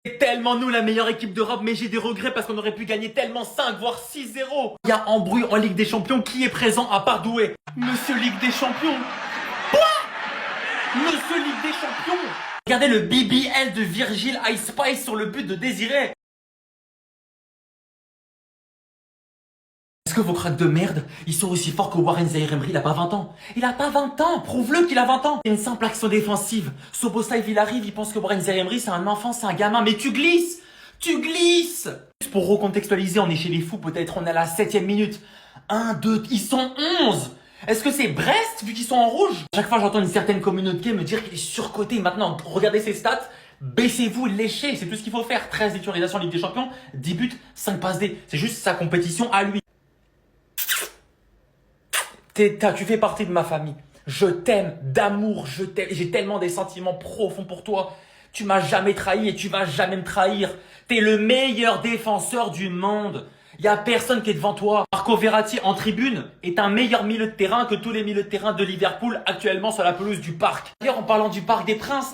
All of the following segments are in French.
C'est tellement nous la meilleure équipe d'Europe, mais j'ai des regrets parce qu'on aurait pu gagner tellement 5 voire 6-0. Il y a embrouille en Ligue des Champions, qui est présent à part Doué? Monsieur Ligue des Champions. Quoi? Monsieur Ligue des Champions. Regardez le BBL de Virgil Ice Spice sur le but de Désiré. Est-ce que vos cracks de merde, ils sont aussi forts que Warren Zaïre-Emery? Il a pas 20 ans. Il a pas 20 ans. Prouve-le qu'il a 20 ans. C'est une simple action défensive. Soboslaï, il arrive, il pense que Warren Zaïre-Emery, c'est un enfant, c'est un gamin. Mais tu glisses. Tu glisses. Pour recontextualiser, on est chez les fous, peut-être on est à la 7e minute. 1, 2, ils sont 11. Est-ce que c'est Brest, vu qu'ils sont en rouge? Chaque fois, j'entends une certaine communauté me dire qu'il est surcoté. Maintenant, regardez ses stats. Baissez-vous, léchez. C'est tout ce qu'il faut faire. 13 titularisations en Ligue des Champions, 10 buts, 5 passes D. C'est juste sa compétition à lui. Tu fais partie de ma famille. Je t'aime d'amour, je t'aime. J'ai tellement des sentiments profonds pour toi. Tu m'as jamais trahi et tu vas jamais me trahir. T'es le meilleur défenseur du monde. Y a personne qui est devant toi. Marco Verratti en tribune est un meilleur milieu de terrain que tous les milieux de terrain de Liverpool actuellement sur la pelouse du parc. D'ailleurs, en parlant du Parc des Princes,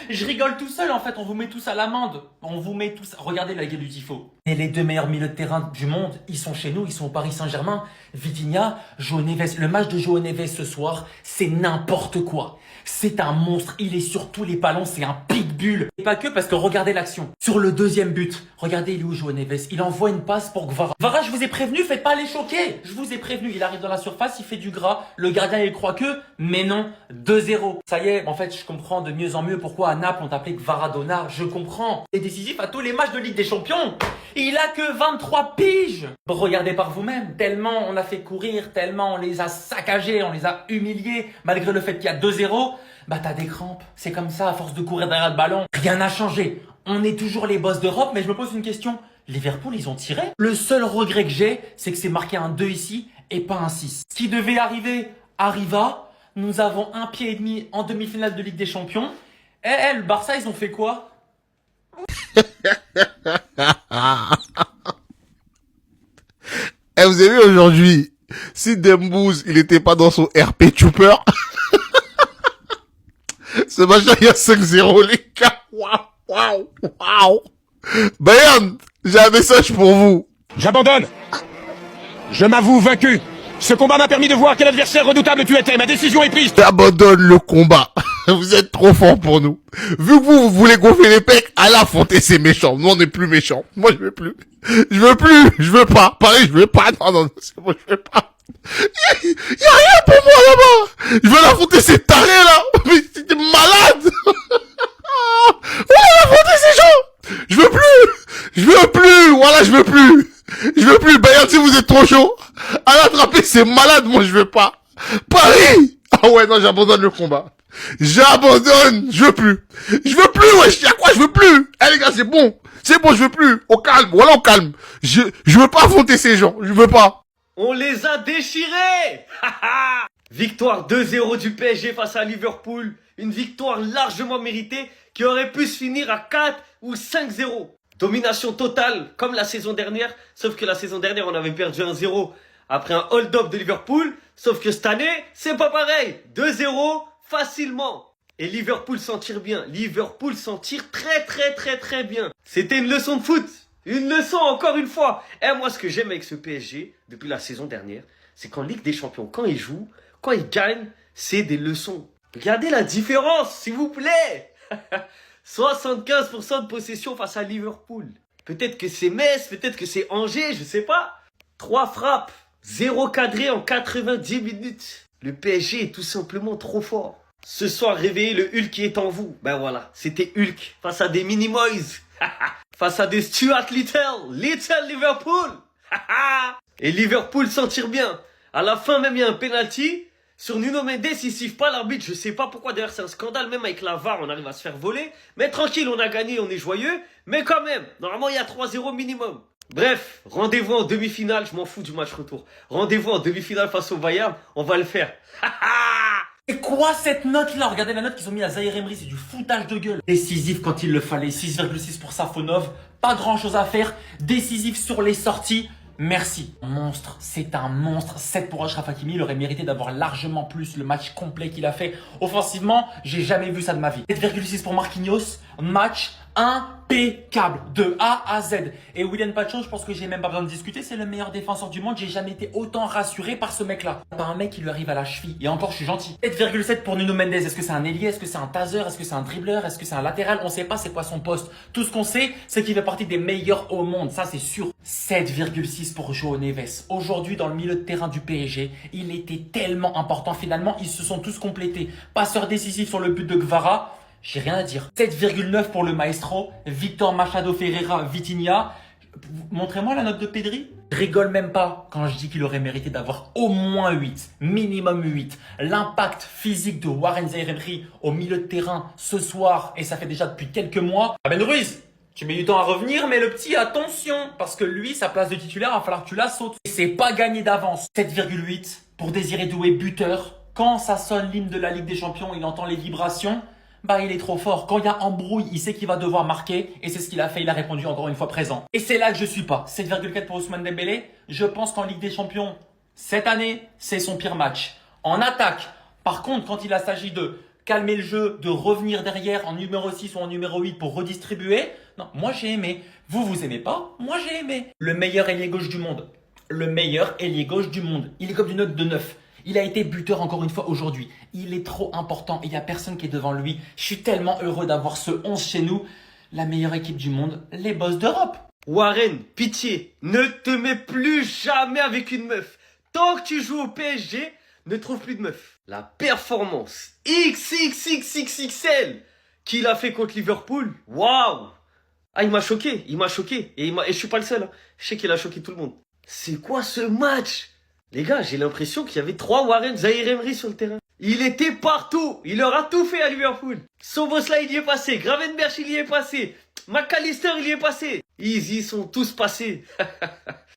je rigole tout seul en fait, on vous met tous à l'amende. On vous met tous... Regardez la gueule du tifo. Et les 2 meilleurs milieux de terrain du monde, ils sont chez nous, ils sont au Paris Saint-Germain. Vitinha, João Neves. Le match de João Neves ce soir, c'est n'importe quoi. C'est un monstre, il est sur tous les ballons, c'est un pitbull. Et pas que parce que regardez l'action. Sur le 2e but, regardez il est où João Neves? Il envoie une passe pour Gvara. Gvara, je vous ai prévenu, faites pas les choquer. Je vous ai prévenu, il arrive dans la surface, il fait du gras. Le gardien il croit que, mais non, 2-0. Ça y est, en fait je comprends de mieux en mieux pourquoi à Naples on t'appelait Gvaradona. Je comprends. Il est décisif à tous les matchs de Ligue des Champions. Il a que 23 piges. Regardez par vous-même, tellement on a fait courir, tellement on les a saccagés, on les a humiliés, malgré le fait qu'il y a 2-0. Bah t'as des crampes, c'est comme ça à force de courir derrière le ballon. Rien n'a changé, on est toujours les boss d'Europe, mais je me pose une question. Liverpool, ils ont tiré? Le seul regret que j'ai, c'est que c'est marqué un 2 ici et pas un 6. Ce qui devait arriver, arriva. Nous avons un pied et demi en demi-finale de Ligue des Champions. Le Barça, ils ont fait quoi? Vous avez vu aujourd'hui, si Dembouz, il était pas dans son RP Trooper, ce machin, il y a 5-0, les gars. Waouh. Bayern, j'ai un message pour vous. J'abandonne. Je m'avoue vaincu. Ce combat m'a permis de voir quel adversaire redoutable tu étais. Ma décision est prise. J'abandonne le combat. Vous êtes trop fort pour nous. Vu que vous voulez gonfler les pecs, allez affronter ces méchants. Nous, on n'est plus méchants. Moi, je veux plus. Je veux pas. Pareil, je veux pas. Non, c'est bon, je veux pas. Y a rien pour moi là-bas. Je veux affronter ces tarés là. Mais t'es malade. Ouais, affronter ces gens. Je veux plus. Voilà, je veux plus. Bayern, si vous êtes trop chaud, allez attraper ces malades. Moi, je veux pas. Paris. Ah ouais, non, j'abandonne le combat. J'abandonne, je veux plus, wesh, y'a quoi, je veux plus. Les gars, c'est bon, je veux plus, au calme, voilà, au calme. Je veux pas affronter ces gens, je veux pas. On les a déchirés. Victoire 2-0 du PSG face à Liverpool. Une victoire largement méritée qui aurait pu se finir à 4 ou 5-0. Domination totale, comme la saison dernière, sauf que la saison dernière, on avait perdu 1-0 après un hold-up de Liverpool, sauf que cette année, c'est pas pareil. 2-0, facilement. Et Liverpool s'en tire bien. Liverpool s'en tire très bien. C'était une leçon de foot. Une leçon encore une fois. Et moi, ce que j'aime avec ce PSG, depuis la saison dernière, c'est qu'en Ligue des Champions, quand ils jouent, quand ils gagnent, c'est des leçons. Regardez la différence, s'il vous plaît. 75% de possession face à Liverpool. Peut-être que c'est Metz, peut-être que c'est Angers, je sais pas. 3 frappes, 0 cadré en 90 minutes. Le PSG est tout simplement trop fort. Ce soir, réveillez le Hulk qui est en vous. Ben voilà, c'était Hulk face à des mini-moys. Face à des Stuart Little Liverpool. Et Liverpool s'en tire bien. À la fin même, il y a un penalty. Sur Nuno Mendes, il siffle pas l'arbitre. Je sais pas pourquoi, d'ailleurs c'est un scandale. Même avec la VAR, on arrive à se faire voler. Mais tranquille, on a gagné, on est joyeux. Mais quand même, normalement il y a 3-0 minimum. Bref, rendez-vous en demi-finale, je m'en fous du match retour. Rendez-vous en demi-finale face au Bayern, on va le faire. Et quoi cette note-là? Regardez la note qu'ils ont mis à Zaïre-Emery, c'est du foutage de gueule. Décisif quand il le fallait, 6,6 pour Safonov, pas grand-chose à faire. Décisif sur les sorties, merci. Monstre, c'est un monstre. 7 pour Achraf Hakimi, il aurait mérité d'avoir largement plus le match complet qu'il a fait. Offensivement, j'ai jamais vu ça de ma vie. 7,6 pour Marquinhos, match Impeccable de A à Z. Et William Pacho, je pense que j'ai même pas besoin de discuter, c'est le meilleur défenseur du monde. J'ai jamais été autant rassuré par ce mec-là. Pas un mec qui lui arrive à la cheville. Et encore, je suis gentil. 7,7 pour Nuno Mendes. Est-ce que c'est un ailier? Est-ce que c'est un taser? Est-ce que c'est un dribbleur? Est-ce que c'est un latéral? On sait pas c'est quoi son poste. Tout ce qu'on sait, c'est qu'il fait partie des meilleurs au monde. Ça, c'est sûr. 7,6 pour João Neves. Aujourd'hui, dans le milieu de terrain du PSG, il était tellement important. Finalement, ils se sont tous complétés. Passeur décisif sur le but de Gvara. J'ai rien à dire. 7,9 pour le maestro. Victor Machado Ferreira Vitinha. Montrez-moi la note de Pedri. Je rigole même pas quand je dis qu'il aurait mérité d'avoir au moins 8. Minimum 8. L'impact physique de Warren Zaïre-Emery au milieu de terrain ce soir, et ça fait déjà depuis quelques mois. Ben Ruiz, tu mets du temps à revenir, mais le petit, attention. Parce que lui, sa place de titulaire, il va falloir que tu la sautes. Et c'est pas gagné d'avance. 7,8 pour Désiré Doué, buteur. Quand ça sonne l'hymne de la Ligue des Champions, il entend les vibrations. Bah, il est trop fort. Quand il y a embrouille, il sait qu'il va devoir marquer. Et c'est ce qu'il a fait. Il a répondu encore une fois présent. Et c'est là que je suis pas. 7,4 pour Ousmane Dembélé. Je pense qu'en Ligue des Champions, cette année, c'est son pire match. En attaque, par contre, quand il s'agit de calmer le jeu, de revenir derrière en numéro 6 ou en numéro 8 pour redistribuer, non, moi j'ai aimé. Vous aimez pas? Moi j'ai aimé. Le meilleur ailier gauche du monde. Le meilleur ailier gauche du monde. Il est comme une note de 9. Il a été buteur encore une fois aujourd'hui. Il est trop important et il n'y a personne qui est devant lui. Je suis tellement heureux d'avoir ce 11 chez nous. La meilleure équipe du monde, les boss d'Europe. Warren, pitié, ne te mets plus jamais avec une meuf. Tant que tu joues au PSG, ne trouve plus de meuf. La performance XXXXXL qu'il a fait contre Liverpool, waouh. Ah, il m'a choqué. Et je suis pas le seul. Hein. Je sais qu'il a choqué tout le monde. C'est quoi ce match? Les gars, j'ai l'impression qu'il y avait 3 Warren Zaïre-Emery sur le terrain. Il était partout. Il leur a tout fait à Liverpool. Szoboszlai, il y est passé. Gravenberch, il y est passé. McAllister, il y est passé. Ils y sont tous passés.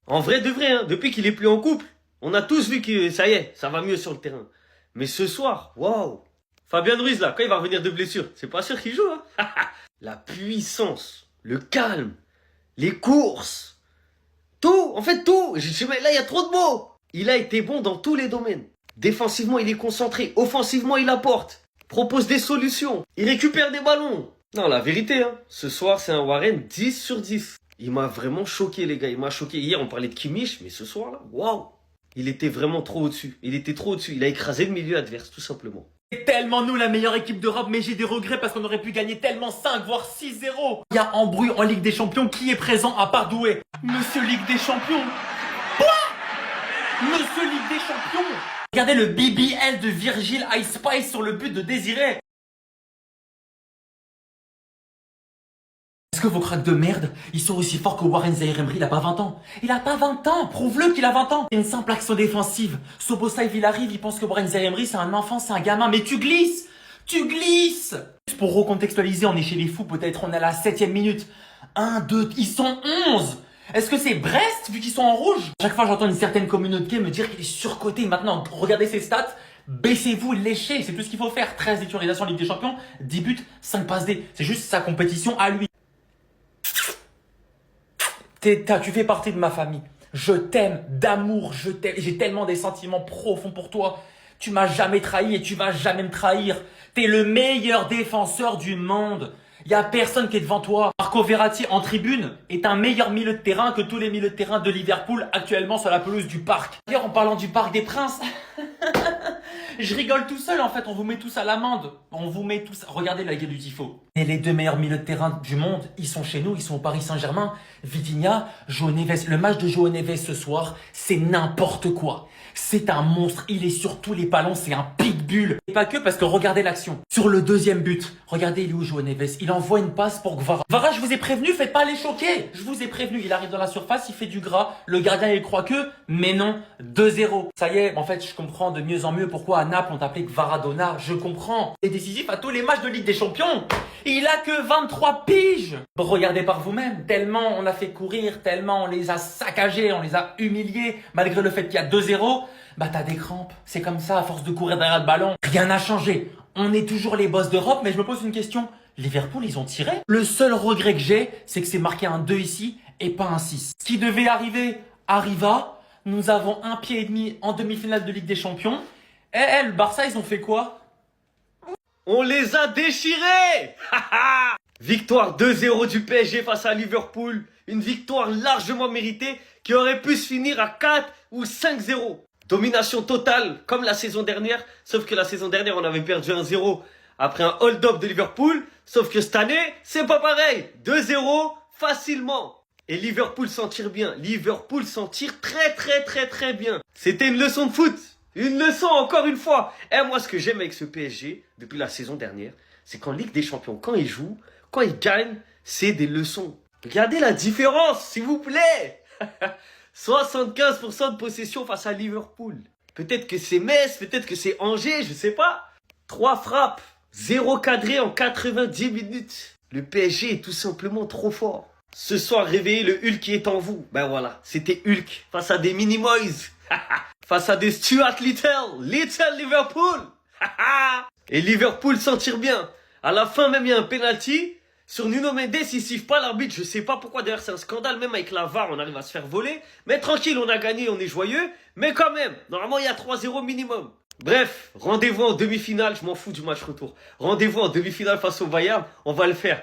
En vrai de vrai, hein, depuis qu'il est plus en couple, on a tous vu que ça y est, ça va mieux sur le terrain. Mais ce soir, waouh. Fabien Ruiz, là, quand il va revenir de blessure, c'est pas sûr qu'il joue. Hein. La puissance, le calme, les courses. Tout, en fait tout. Là, il y a trop de mots. Il a été bon dans tous les domaines. Défensivement, il est concentré. Offensivement, il apporte. Propose des solutions. Il récupère des ballons. Non, la vérité, hein, ce soir, c'est un Warren 10 sur 10. Il m'a vraiment choqué, les gars. Il m'a choqué. Hier, on parlait de Kimmich, mais ce soir, là, waouh. Il était vraiment trop au-dessus. Il était trop au-dessus. Il a écrasé le milieu adverse, tout simplement. C'est tellement nous la meilleure équipe d'Europe, mais j'ai des regrets parce qu'on aurait pu gagner tellement 5, voire 6-0. Il y a embrouille en Ligue des Champions. Qui est présent à part Doué? Monsieur Ligue des Champions. Monsieur Ligue des Champions. Regardez le BBL de Virgil Ice Spice sur le but de Désiré. Est-ce que vos cracks de merde, ils sont aussi forts que Warren Zaïre-Emery? Il a pas 20 ans. Il a pas 20 ans. Prouve-le qu'il a 20 ans. C'est une simple action défensive. Szoboszlai, il arrive, il pense que Warren Zaïre-Emery, c'est un enfant, c'est un gamin. Mais tu glisses. Tu glisses. Pour recontextualiser, on est chez les fous. Peut-être on est à la 7e minute. 1, 2, ils sont 11. Est-ce que c'est Brest, vu qu'ils sont en rouge? Chaque fois, j'entends une certaine communauté me dire qu'il est surcoté. Maintenant, regardez ses stats. Baissez-vous, léchez. C'est tout ce qu'il faut faire. 13 titularisations en Ligue des Champions, 10 buts, 5 passes D. C'est juste sa compétition à lui. Tu fais partie de ma famille. Je t'aime d'amour, je t'aime. J'ai tellement des sentiments profonds pour toi. Tu m'as jamais trahi et tu vas jamais me trahir. T'es le meilleur défenseur du monde. Il y a personne qui est devant toi. Marco Verratti en tribune est un meilleur milieu de terrain que tous les milieux de terrain de Liverpool actuellement sur la pelouse du parc. D'ailleurs, en parlant du Parc des Princes, je rigole tout seul en fait. On vous met tous à l'amende. On vous met tous. Regardez la gueule du tifo. Et les 2 meilleurs milieux de terrain du monde, ils sont chez nous. Ils sont au Paris Saint-Germain. Vitinha, João Neves. Le match de João Neves ce soir, c'est n'importe quoi. C'est un monstre, il est sur tous les ballons, c'est un pitbull. Et pas que parce que regardez l'action. Sur le 2e but, regardez il est où João Neves. Il envoie une passe pour Gvara. Gvara, je vous ai prévenu, faites pas les choquer. Je vous ai prévenu, il arrive dans la surface, il fait du gras. Le gardien il croit que, mais non, 2-0. Ça y est, en fait je comprends de mieux en mieux pourquoi à Naples on t'appelait Gvaradona. Je comprends. Il est décisif à tous les matchs de Ligue des Champions. Il a que 23 piges. Regardez par vous-même, tellement on a fait courir, tellement on les a saccagés, on les a humiliés, malgré le fait qu'il y a 2-0. Bah t'as des crampes, c'est comme ça à force de courir derrière le ballon. Rien n'a changé, on est toujours les boss d'Europe, mais je me pose une question. Liverpool, ils ont tiré. Le seul regret que j'ai, c'est que c'est marqué un 2 ici et pas un 6. Ce qui devait arriver, arriva. Nous avons un pied et demi en demi-finale de Ligue des Champions. Le Barça, ils ont fait quoi? On les a déchirés. Victoire 2-0 du PSG face à Liverpool. Une victoire largement méritée qui aurait pu se finir à 4 ou 5-0. Domination totale comme la saison dernière. Sauf que la saison dernière, on avait perdu 1-0 après un hold-up de Liverpool. Sauf que cette année, c'est pas pareil. 2-0 facilement. Et Liverpool s'en tire bien. Liverpool s'en tire très bien. C'était une leçon de foot. Une leçon encore une fois. Et moi, ce que j'aime avec ce PSG, depuis la saison dernière, c'est qu'en Ligue des Champions, quand ils jouent, quand ils gagnent, c'est des leçons. Regardez la différence, s'il vous plaît. 75% de possession face à Liverpool. Peut-être que c'est Metz, peut-être que c'est Angers, je sais pas. 3 frappes, 0 cadré en 90 minutes. Le PSG est tout simplement trop fort. Ce soir, réveillez le Hulk qui est en vous. Ben voilà, c'était Hulk face à des mini-moys. Face à des Stuart Little Liverpool. Et Liverpool s'en tire bien. À la fin même, il y a un penalty. Sur Nuno Mendes, il siffle pas l'arbitre. Je sais pas pourquoi, d'ailleurs c'est un scandale. Même avec la VAR, on arrive à se faire voler. Mais tranquille, on a gagné, on est joyeux. Mais quand même, normalement il y a 3-0 minimum. Bref, rendez-vous en demi-finale. Je m'en fous du match retour. Rendez-vous en demi-finale face au Bayern. On va le faire.